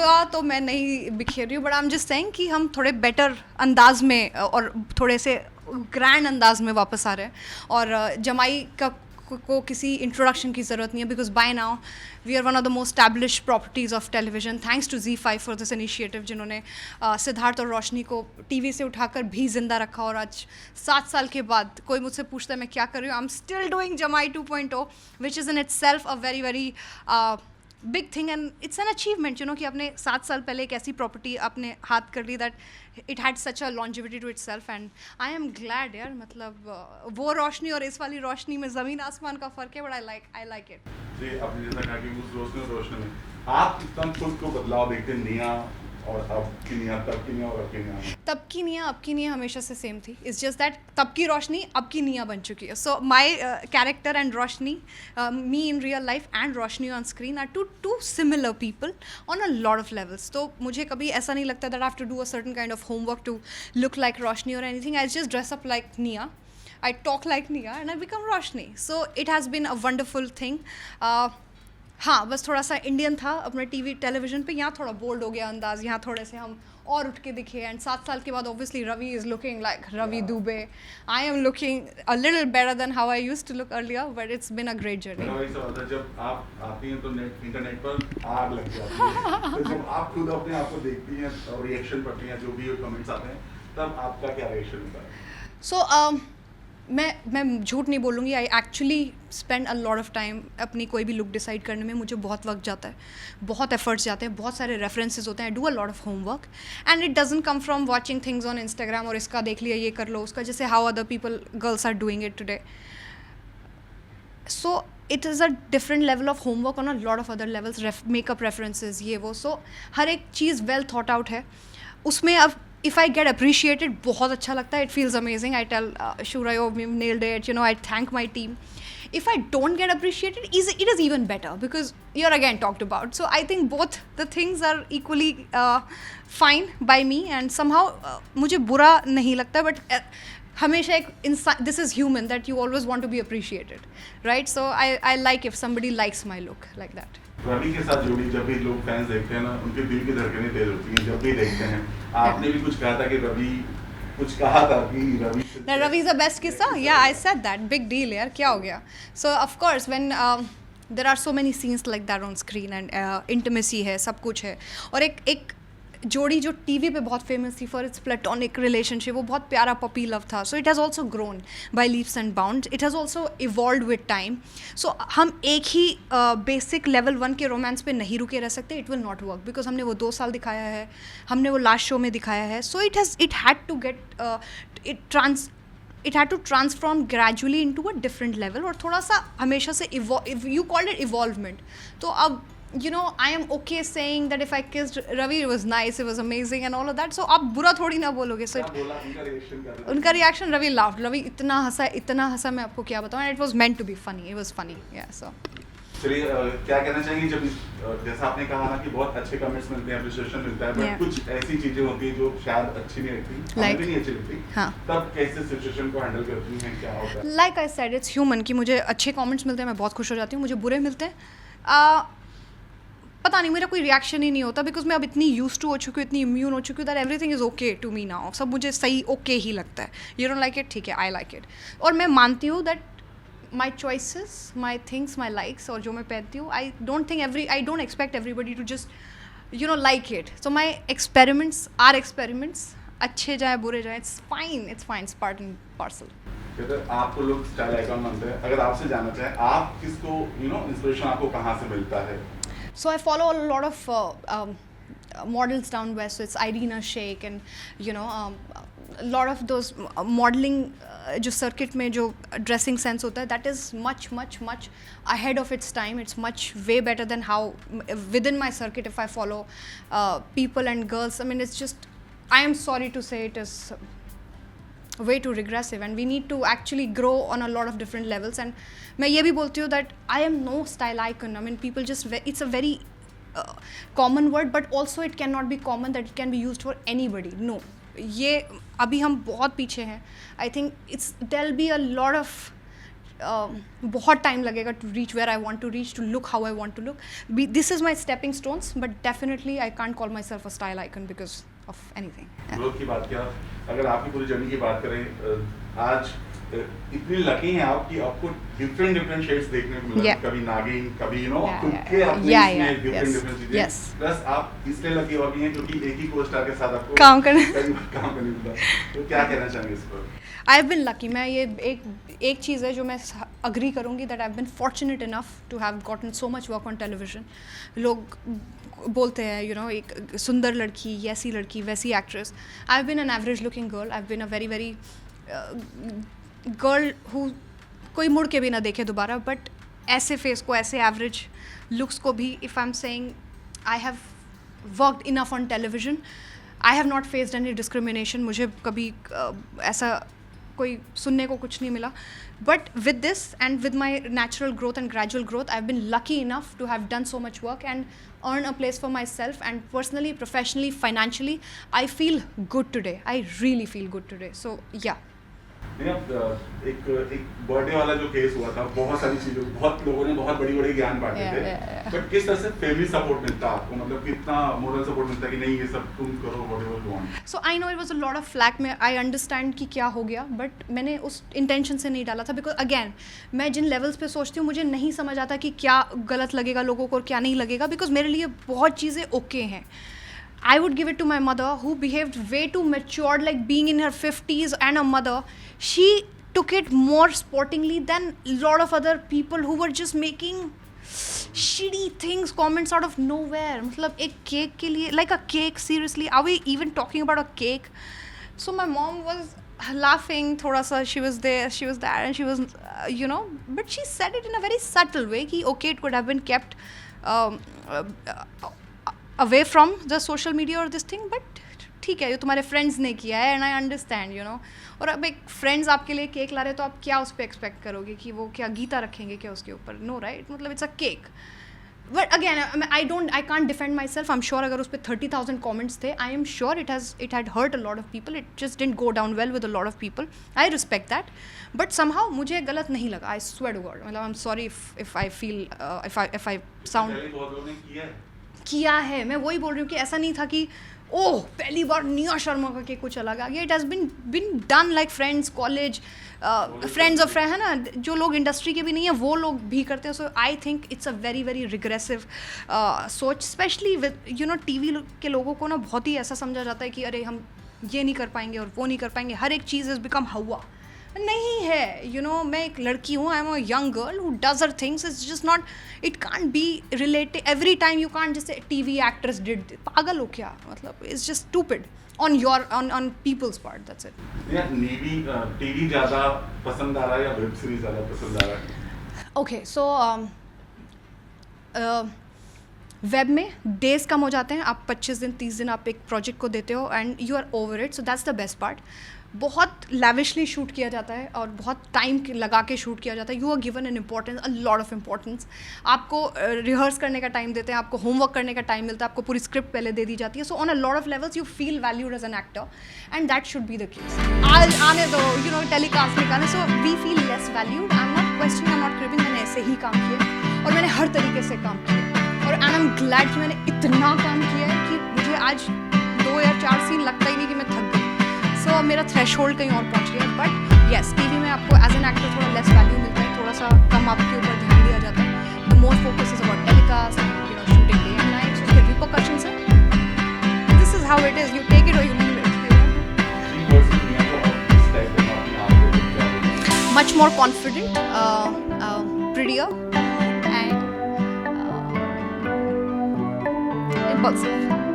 हुआ तो मैं नहीं बिखेर रही हूँ, but I am just saying कि हम थोड़े बेटर अंदाज में और थोड़े से ग्रैंड अंदाज में वापस आ रहे हैं, और जमाई को किसी इंट्रोडक्शन की ज़रूरत नहीं है, because by now we are one of the most establish properties of television, thanks to ZEE5 for this initiative, जिन्होंने सिद्धार्थ और रोशनी को टीवी से उठाकर भी जिंदा रखा। और आज 7 साल के बाद कोई मुझसे पूछता है मैं क्या कर रही हूँ, आई एम स्टिल डूइंग जमाई 2.0, which is in it self a very very big thing, and it's an achievement, कि आपने 7 साल पहले एक ऐसी प्रॉपर्टी अपने हाथ कर ली that it had such a longevity to itself, and I am glad यार, मतलब वो रोशनी और इस वाली रोशनी में ज़मीन आसमान का फ़र्क है, बट आई लाइक इट। जी, आपने जैसा कहा कि उस रोशनी और रोशनी में आप कितना खुद को बदलाव देखते हैं, निया और अब की निया, तब की निया और अब की निया? तब की निया अब की निया हमेशा से सेम थी, इट्स जस्ट दैट तब की रोशनी अब की निया बन चुकी है। So my character and Roshni, me in real life and Roshni on screen are two similar people on a lot of levels. तो मुझे कभी ऐसा नहीं लगता that I have to do a certain kind of homework to look like Roshni or anything, I just dress up like Nia, I talk like Nia and I become Roshni. So it has been a wonderful thing. हाँ, बस थोड़ा सा Indian था अपने television पे, यहाँ थोड़ा bold हो गया अंदाज, यहाँ थोड़े से हम और उठ के दिखे, एंड 7 साल के बाद obviously Ravi is looking like Ravi Dubey, I am looking a little better than how I used to look earlier, but it's been a great journey. मेरा वही सवाल था, जब आप आती हैं तो इंटरनेट पर आग लग जाती है, तो जब आप खुद अपने आप को देखती हैं और रिएक्शन पढ़ती हैं, जो भी कमेंट्स आते हैं, तब आपका क्या रिएक्शन होता है? सो मैं झूठ नहीं बोलूँगी, I actually spend a lot of time अपनी कोई भी लुक डिसाइड करने में, मुझे बहुत वक्त जाता है, बहुत एफर्ट्स जाते हैं, बहुत सारे रेफरेंसेस होते हैं, I do a lot of homework, and it doesn't come from watching things on Instagram और इसका देख लिया, ये कर लो उसका, जैसे how other people girls are doing it today. So it is a different level of homework on a lot of other levels, makeup references, ये वो, सो हर एक चीज़ वेल थॉट आउट है उसमें। अब if I get appreciated, बहुत अच्छा लगता है, it feels amazing, I tell Shura, oh, we nailed it, you know, I thank my team. If I don't get appreciated, it is even better, because you're again talked about. So I think both the things are equally fine by me, and somehow मुझे बुरा नहीं लगता, but हमेशा एक इंसान, this is human, that you always want to be appreciated, right? So I like if somebody likes my look like that. Ravi के साथ जोड़ी जब भी लोग फैंस देखते हैं ना, उनके दिल की धड़कनें तेज होती हैं जब भी देखते हैं। आपने भी कुछ कहा था कि रवि इज द बेस्ट किस्सा, या I said that, big deal यार, क्या हो गया? So of course when there are so many scenes like that on screen, and intimacy है, सब कुछ है, और एक जोड़ी जो टीवी पे बहुत फेमस थी फॉर इट्स प्लेटोनिक रिलेशनशिप, वो बहुत प्यारा पपी लव था। So it has also grown by leaps and bounds, it has also evolve with time. So हम एक ही बेसिक लेवल 1 के रोमांस पे नहीं रुके रह सकते, it will not work, because हमने वो 2 साल दिखाया है, हमने वो लास्ट शो में दिखाया है। So it had to get it had to transform gradually into a different level, और थोड़ा सा हमेशा से यू कॉल्ड इट इवॉल्वमेंट। तो अब you know, I am okay saying that if I kissed Ravi, it was nice, it was amazing and all of that. So आप बुरा थोड़ी ना बोलोगे। So उनका रिएक्शन, रवि laughed, रवि इतना हंसा, मैं आपको क्या बताऊँ, and it was meant to be funny, it was funny, yeah. So चलिए, क्या कहना चाहेंगे जब जैसा आपने कहा ना कि बहुत अच्छे कमेंट्स मिलते हैं, अप्रिशिएशन मिलता है, बट कुछ ऐसी चीजें होती हैं जो शायद अच्छी नहीं लगती, हमें भी नहीं अच्छी लगती, हाँ, तब कैसे सिचुएशन को हैंडल करती हैं, क्या होता है? Like I said, it's human कि मुझे अच्छे कमेंट्स मिलते हैं, मैं बहुत खुश हो जाती हूँ, मुझे बुरे मिलते हैं, पता नहीं, मेरा कोई रिएक्शन ही नहीं होता, बिकॉज मैं अब इतनी यूज टू हो चुकी हूँ, इतनी इम्यून हो चुकी हूँ, that everything is okay to me now, सब मुझे सही ओके ही लगता है। यू डोंट लाइक इट, ठीक है, आई लाइक इट, और मैं मानती हूँ that my choices, my things, my likes, और जो मैं पहनती हूँ, I don't expect everybody to just you know like it. So my experiments are experiments, अच्छे जाए बुरे जाए, it's fine, it's part and parcel. आपको लोग स्टाइल आइकॉन मानते हैं, अगर आपसे जानना चाहें, आप किसको इंस्पिरेशन आपको कहाँ से मिलता है? So I follow a lot of models down west. So it's Irina Shayk and you know a lot of those modeling जो circuit में जो dressing sense होता है, that is much ahead of its time. It's much way better than how within my circuit if I follow people and girls. I mean, it's just, I am sorry to say, it is way too regressive, and we need to actually grow on a lot of different levels. And मैं ये भी बोलती हूँ that I am no style icon. I mean, people just, it's a very common word, but also it cannot be common that it can be used for anybody. No, ये अभी हम बहुत पीछे हैं. I think there'll be a lot of बहुत time लगेगा to reach where I want to reach, to look how I want to look. This is my stepping stones, but definitely I can't call myself a style icon because of anything. Growth की बात किया, अगर आपकी पूरी journey की बात करें, आज इतनी लकी हैं आप कि आपको डिफरेंट शेड्स देखने को मिला. कभी नागिन, कभी खुद के अपने डिफरेंट चीजें. प्लस आप इसलिए लकी हो गई हैं क्योंकि एक ही को-स्टार के साथ आपको काम करने मिला. तो क्या कहना चाहेंगे इस पर? I have been lucky. मैं ये एक चीज़ है जो मैं अग्री करूँगी, that I have been fortunate enough to have gotten so much work on television. लोग बोलते हैं एक सुंदर लड़की, ऐसी लड़की, वैसी actress. I have been an average looking girl. I have been a very very girl who कोई मुड़ के भी ना देखे दोबारा. बट ऐसे फेस को, ऐसे एवरेज लुक्स को भी, if I am saying I have worked enough on television, I have not faced any discrimination. मुझे कभी ऐसा कोई सुनने को कुछ नहीं मिला. But with this and with my natural growth and gradual growth, I have been lucky enough to have done so much work and earn a place for myself, and personally, professionally, financially, I feel good today. I really feel good today. So yeah. एक birthday वाला जो case हुआ था, बहुत सारी चीजों, बहुत लोगों ने बहुत बड़ी ज्ञान बांटे थे. बट किस तरह से फैमिली सपोर्ट मिलता आपको, मतलब कितना मोरल सपोर्ट मिलता कि नहीं ये सब तुम करो, whatever you want? So I know it was a lot of flak. में आई अंडरस्टैंड कि क्या हो गया, बट मैंने उस इंटेंशन से नहीं डाला था. बिकॉज अगेन, मैं जिन लेवल्स पे सोचती हूँ, मुझे नहीं समझ आता कि क्या गलत लगेगा लोगों को और क्या नहीं लगेगा. बिकॉज मेरे लिए बहुत चीज़ें ओके हैं. I would give it to my mother, who behaved way too matured, like being in her 50s and a mother. She took it more sportingly than a lot of other people who were just making shitty things, comments out of nowhere. मतलब एक cake के लिए, like a cake, seriously, are we even talking about a cake? So my mom was laughing थोड़ा सा, she was there and she was, but she said it in a very subtle way कि okay, it could have been kept away from the social media or this thing, but ठीक है, ये तुम्हारे friends ने किया है and I understand. और अब एक फ्रेंड्स आपके लिए केक ला रहे तो आप क्या उस पर एक्सपेक्ट करोगे कि वो क्या गीता रखेंगे क्या उसके ऊपर? नो राइट, मतलब it's a cake. But again I can't defend myself. I am sure अगर उस पर 30,000 कॉमेंट्स थे, I am sure it had hurt a lot of people. It just didn't go down well with a lot of people. I respect that, but somehow मुझे गलत नहीं लगा. I swear to God. मतलब I am sorry if I feel if I sound किया है. मैं वही बोल रही हूँ कि ऐसा नहीं था कि ओह पहली बार निया शर्मा का केक कुछ अलग आ गया. It has been done like friends, college friends of friend है ना, जो लोग इंडस्ट्री के भी नहीं है वो लोग भी करते हैं. So I think it's a very very regressive सोच, स्पेशली विद टीवी के लोगों को ना बहुत ही ऐसा समझा जाता है कि अरे हम ये नहीं कर पाएंगे और वो नहीं कर पाएंगे. हर एक चीज़ इज़ बिकम हवा. नहीं है. मैं एक लड़की हूँ. I am a young girl who does her things. It's just not, it can't be related every time. You can't जैसे टीवी एक्ट्रेस डिड. पागल हो क्या? मतलब it's just stupid on people's part. That's it. TV ज़्यादा पसंद आ रहा है या वेब सीरीज ज़्यादा पसंद आ रहा है? Okay, so वेब में डेज कम हो जाते हैं. आप 25 दिन 30 दिन आप एक प्रोजेक्ट को देते हो and you are over it. So that's the best part. बहुत लैविशली शूट किया जाता है और बहुत टाइम लगा के शूट किया जाता है. You are given an importance, a lot of importance. आपको रिहर्स करने का टाइम देते हैं, आपको होमवर्क करने का टाइम मिलता है, आपको पूरी स्क्रिप्ट पहले दे दी जाती है. So on a lot of levels you feel valued as an actor and that should be the case. आज आने दो टेलीकास्ट में गाने. So we feel less valued. I am not questioning, I am not cribbing. मैंने ऐसे ही काम किया और मैंने हर तरीके से काम किया और आई एम ग्लैड कि मैंने इतना काम किया है कि मुझे आज 2 या 4 सीन लगता ही नहीं कि मैं थक गई. सो मेरा थ्रेशोल्ड कहीं और पहुंच गया. बट येस, टीवी में आपको एज एन एक्टर थोड़ा लेस वैल्यू मिलता है, थोड़ा सा कम आपके ऊपर ध्यान दिया जाता है. The most focus is about telecast, shooting day and night. उसके रिपरकशंस है. This is how it is. You take it or you leave it. Much more confident, prettier, and impulsive.